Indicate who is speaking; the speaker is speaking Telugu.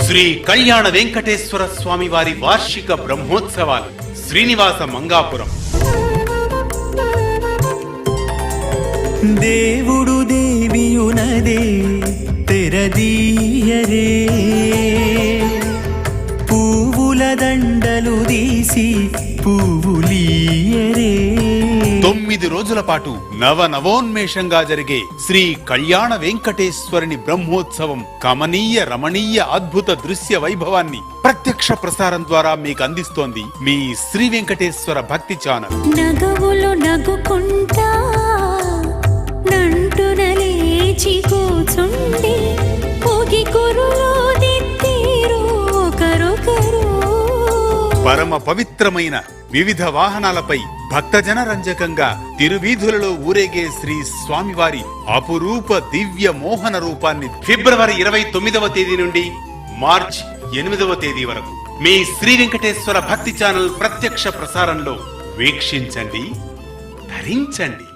Speaker 1: శ్రీ కళ్యాణ వెంకటేశ్వర స్వామి వారి వార్షిక బ్రహ్మోత్సవాలు శ్రీనివాస మంగాపురం.
Speaker 2: దేవుడు దేవియునదే తెరదీయరే, పువ్వుల దండలు తీసి పువ్వులీయరే.
Speaker 1: 9 రోజుల పాటు నవనవోన్మేషంగా జరిగే శ్రీ కళ్యాణ వెంకటేశ్వరుని బ్రహ్మోత్సవం కమనీయ రమణీయ అద్భుత దృశ్య వైభవాన్ని ప్రత్యక్ష ప్రసారం ద్వారా మీకు అందిస్తోంది మీ శ్రీ వెంకటేశ్వర భక్తి ఛానల్.
Speaker 3: నగవులు నగుకుంటా నంటున లేచి కూచుండి పోగి కురులో దిత్తీరు ఒకరొకరు.
Speaker 1: పరమ పవిత్రమైన వివిధ వాహనాలపై భక్తజన రంజకంగా తిరువీధులలో ఊరేగే శ్రీ స్వామివారి అపురూప దివ్య మోహన రూపాన్ని ఫిబ్రవరి 29వ తేదీ నుండి మార్చి 8వ తేదీ వరకు మీ శ్రీ వెంకటేశ్వర భక్తి ఛానల్ ప్రత్యక్ష ప్రసారంలో వీక్షించండి, ధరించండి.